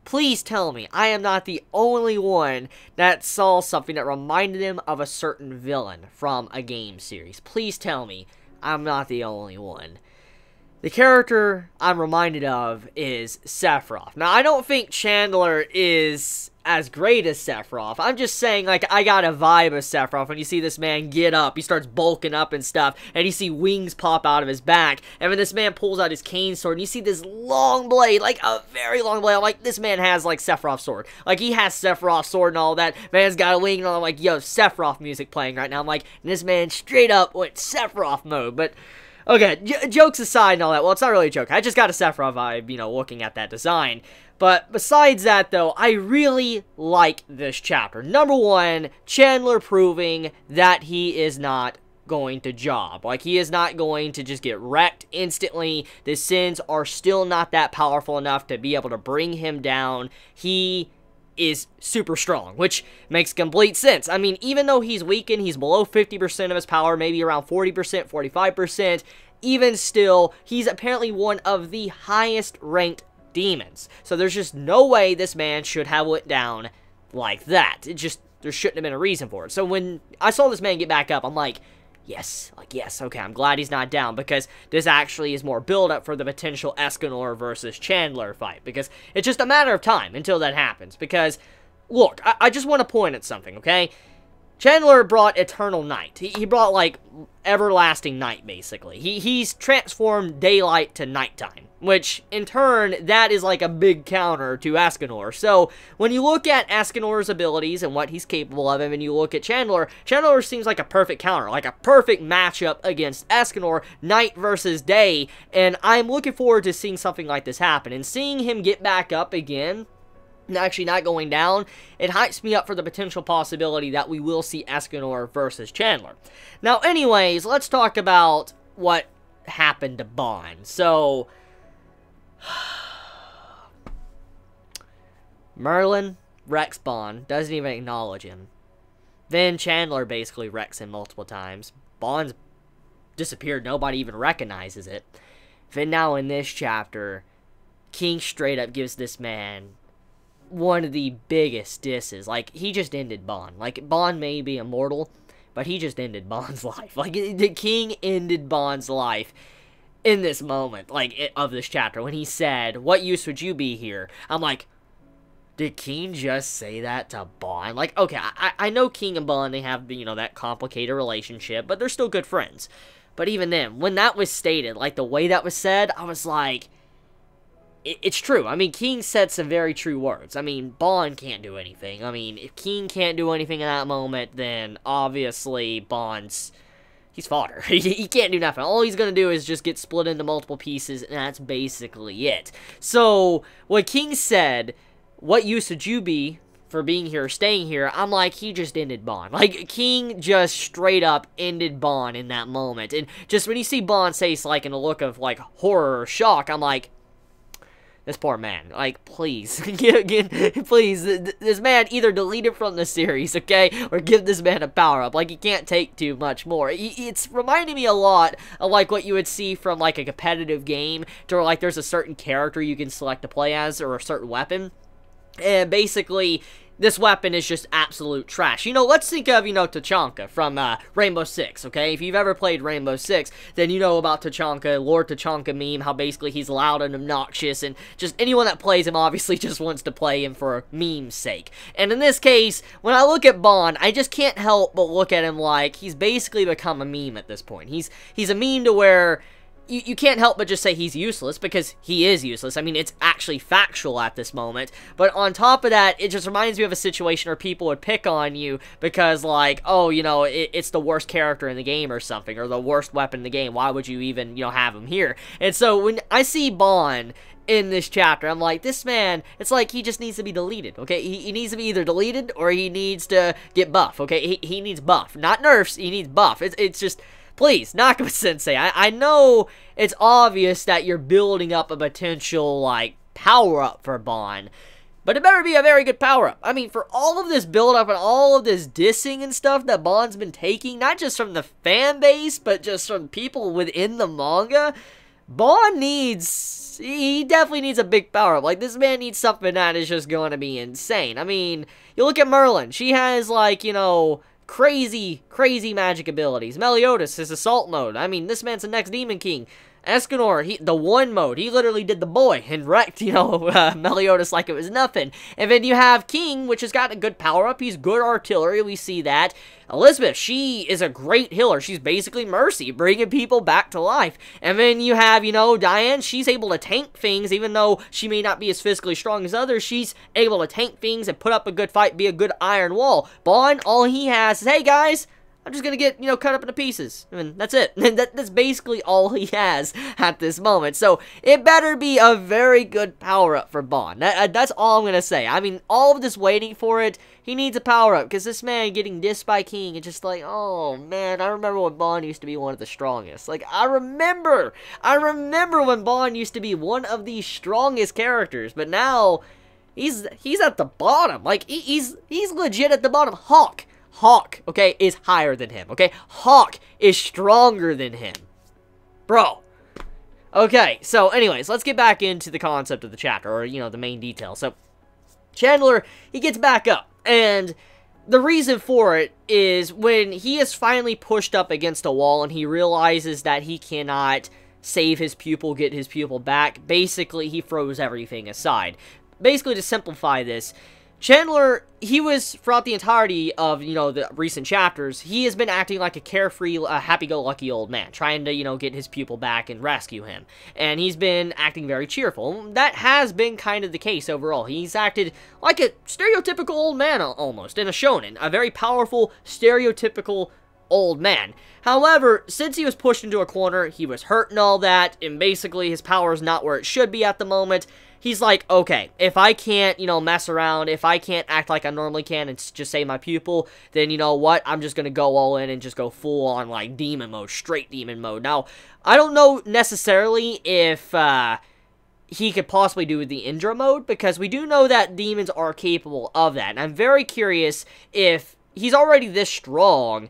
please tell me I am not the only one that saw something that reminded him of a certain villain from a game series. Please tell me I'm not the only one. The character I'm reminded of is Sephiroth. Now, I don't think Chandler is as great as Sephiroth. I'm just saying, like, I got a vibe of Sephiroth when you see this man get up, he starts bulking up and stuff, and you see wings pop out of his back, and when this man pulls out his cane sword, and you see this long blade, like, a very long blade, I'm like, this man has, like, Sephiroth's sword. Like, he has Sephiroth's sword and all that, man's got a wing, and I'm like, yo, Sephiroth music playing right now. I'm like, this man straight up went Sephiroth mode, but... okay, jokes aside and all that, well, it's not really a joke. I just got a Sephiroth vibe, you know, looking at that design. But besides that, though, I really like this chapter. Number one, Chandler proving that he is not going to job. Like, he is not going to just get wrecked instantly. The Sins are still not that powerful enough to be able to bring him down. He is super strong, which makes complete sense. I mean, even though he's weakened, he's below 50% of his power, maybe around 40%, 45%, even still, he's apparently one of the highest ranked demons. So there's just no way this man should have went down like that. It just, there shouldn't have been a reason for it. So when I saw this man get back up, I'm like, yes, okay, I'm glad he's not down, because this actually is more build-up for the potential Escanor versus Chandler fight, because it's just a matter of time until that happens, because, look, I just want to point at something, okay? Chandler brought Eternal Night. He brought, like, everlasting night, basically. He's transformed daylight to nighttime, which, in turn, that is like a big counter to Escanor. So, when you look at Escanor's abilities and what he's capable of, and you look at Chandler, Chandler seems like a perfect counter, like a perfect matchup against Escanor, night versus day, and I'm looking forward to seeing something like this happen, and seeing him get back up again, actually not going down, it hypes me up for the potential possibility that we will see Escanor versus Chandler. Now, anyways, let's talk about what happened to Bond. So, Merlin wrecks Bond, doesn't even acknowledge him. Then Chandler basically wrecks him multiple times. Bond's disappeared, nobody even recognizes it. Then now in this chapter, King straight up gives this man one of the biggest disses. Like, he just ended Bond. Like, Bond may be immortal, but he just ended Bond's life. Like, the King ended Bond's life in this moment, like, of this chapter, when he said, "What use would you be here?" I'm like, did King just say that to Bond? Like, okay, I know King and Bond, they have, you know, that complicated relationship, but they're still good friends. But even then, when that was stated, like, the way that was said, I was like, it's true. I mean, King said some very true words. I mean, Bond can't do anything. I mean, if King can't do anything in that moment, then obviously he's fodder. He can't do nothing. All he's gonna do is just get split into multiple pieces, and that's basically it. So, when King said, "What use would you be for being here or staying here?" I'm like, he just ended Bond. Like, King just straight up ended Bond in that moment. And just when you see Bond's face, like, in a look of, like, horror or shock, I'm like, this poor man, like, please, please, this man either delete it from the series, okay, or give this man a power-up. Like, he can't take too much more. It's reminding me a lot of, like, what you would see from, like, a competitive game, to where, like, there's a certain character you can select to play as, or a certain weapon, and basically, this weapon is just absolute trash. You know, let's think of, you know, Tachanka from Rainbow Six, okay? If you've ever played Rainbow Six, then you know about Tachanka, Lord Tachanka meme, how basically he's loud and obnoxious, and just anyone that plays him obviously just wants to play him for meme's sake. And in this case, when I look at Bond, I just can't help but look at him like he's basically become a meme at this point. He's a meme to where you can't help but just say he's useless, because he is useless. I mean, it's actually factual at this moment. But on top of that, it just reminds me of a situation where people would pick on you because, like, oh, you know, it's the worst character in the game or something, or the worst weapon in the game. Why would you even, you know, have him here? And so when I see Bond in this chapter, I'm like, this man, it's like he just needs to be deleted, okay? He needs to be either deleted or he needs to get buff, okay? He needs buff. Not nerfs, he needs buff. It's just... please, Nakama-sensei, I know it's obvious that you're building up a potential, like, power-up for Bond, but it better be a very good power-up. I mean, for all of this build-up and all of this dissing and stuff that Bond's been taking, not just from the fan base, but just from people within the manga, Bond needs, he definitely needs a big power-up. Like, this man needs something that is just going to be insane. I mean, you look at Merlin. She has, like, you know, crazy magic abilities. Meliodas is assault mode. I mean, this man's the next Demon King. Escanor, the one mode, he literally did the boy and wrecked, you know, Meliodas like it was nothing. And then you have King, which has got a good power-up. He's good artillery, we see that. Elizabeth, she is a great healer. She's basically Mercy, bringing people back to life. And then you have, you know, Diane. She's able to tank things, even though she may not be as physically strong as others. She's able to tank things and put up a good fight, be a good iron wall. Bond, all he has is, hey, guys, I'm just gonna get, you know, cut up into pieces. I mean, that's it. That's basically all he has at this moment. So, it better be a very good power-up for Bond. That's all I'm gonna say. I mean, all of this waiting for it, he needs a power-up, because this man getting dissed by King, it's just like, oh, man, I remember when Bond used to be one of the strongest. Like, I remember when Bond used to be one of the strongest characters, but now, he's at the bottom. Like, he's legit at the bottom. Hawk, okay, is higher than him, okay? Hawk is stronger than him. Bro. Okay, so anyways, let's get back into the concept of the chapter, or, you know, the main details. So, Chandler, he gets back up, and the reason for it is when he is finally pushed up against a wall and he realizes that he cannot save his pupil, get his pupil back, basically he throws everything aside. Basically, to simplify this, Chandler, he was, throughout the entirety of, you know, the recent chapters, he has been acting like a carefree, happy-go-lucky old man, trying to, you know, get his pupil back and rescue him. And he's been acting very cheerful. That has been kind of the case overall. He's acted like a stereotypical old man, almost, in a shonen. A very powerful, stereotypical old man. However, since he was pushed into a corner, he was hurt and all that, and basically his power is not where it should be at the moment. He's like, okay, if I can't, you know, mess around, if I can't act like I normally can and just save my pupil, then you know what, I'm just gonna go all in and just go full on, like, demon mode, straight demon mode. Now, I don't know necessarily if, he could possibly do the Indra mode, because we do know that demons are capable of that, and I'm very curious if he's already this strong.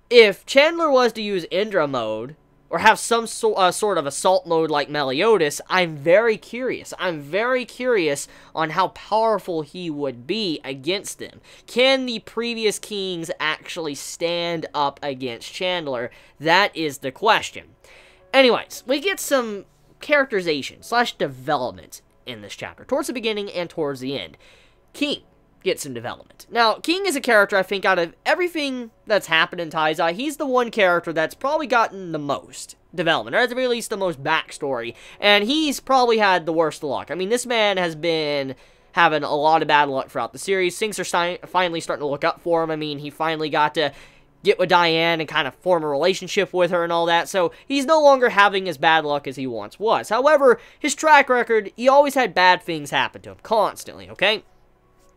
If Chandler was to use Indra mode, or have some sort of assault mode like Meliodas, I'm very curious. I'm very curious on how powerful he would be against them. Can the previous kings actually stand up against Chandler? That is the question. Anyways, we get some characterization / development in this chapter, towards the beginning and towards the end. King get some development. Now, King is a character, I think, out of everything that's happened in Taizai, he's the one character that's probably gotten the most development, or at the very least, the most backstory, and he's probably had the worst luck. I mean, this man has been having a lot of bad luck throughout the series. Things are finally starting to look up for him. I mean, he finally got to get with Diane and kind of form a relationship with her and all that, so he's no longer having as bad luck as he once was. However, his track record, he always had bad things happen to him, constantly, okay?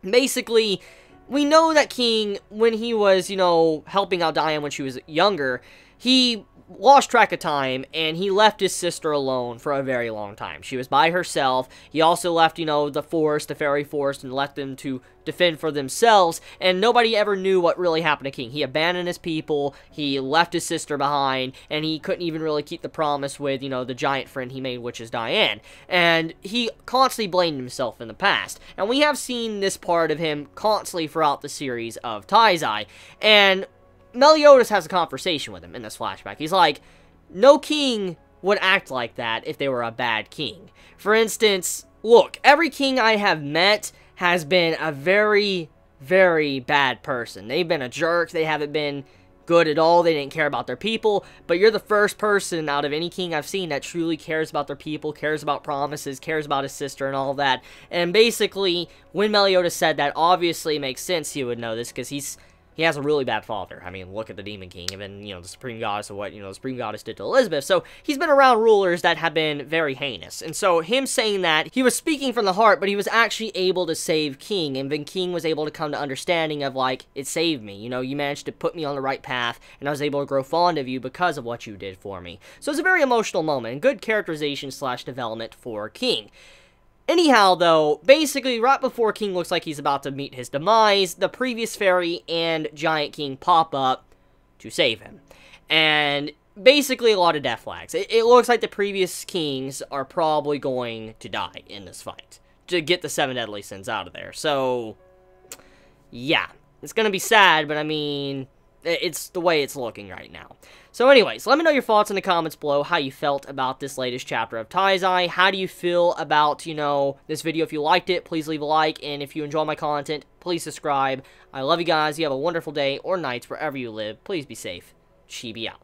Basically, we know that King, when he was, you know, helping out Diane when she was younger, he lost track of time, and he left his sister alone for a very long time. She was by herself. He also left, you know, the forest, the fairy forest, and left them to defend for themselves, and nobody ever knew what really happened to King. He abandoned his people, he left his sister behind, and he couldn't even really keep the promise with, you know, the giant friend he made, which is Diane. And he constantly blamed himself in the past. And we have seen this part of him constantly throughout the series of Taizai. And Meliodas has a conversation with him in this flashback. He's like, no king would act like that if they were a bad king. For instance, look, every king I have met has been a very, very bad person. They've been a jerk, they haven't been good at all, they didn't care about their people, but you're the first person out of any king I've seen that truly cares about their people, cares about promises, cares about his sister and all that. And basically, when Meliodas said that, obviously it makes sense he would know this, because he has a really bad father. I mean, look at the Demon King, and then, you know, the Supreme Goddess of what, you know, the Supreme Goddess did to Elizabeth. So, he's been around rulers that have been very heinous. And so, him saying that, he was speaking from the heart, but he was actually able to save King. And then King was able to come to understanding of, like, it saved me. You know, you managed to put me on the right path, and I was able to grow fond of you because of what you did for me. So, it's a very emotional moment, and good characterization / development for King. Anyhow, though, basically, right before King looks like he's about to meet his demise, the previous fairy and Giant King pop up to save him. And basically a lot of death flags. It looks like the previous kings are probably going to die in this fight to get the 7 deadly sins out of there. So, yeah. It's going to be sad, but I mean, it's the way it's looking right now. So anyways, let me know your thoughts in the comments below, how you felt about this latest chapter of Taizai. How do you feel about, you know, this video? If you liked it, please leave a like, and if you enjoy my content, please subscribe. I love you guys. You have a wonderful day or night wherever you live. Please be safe. Chibi out.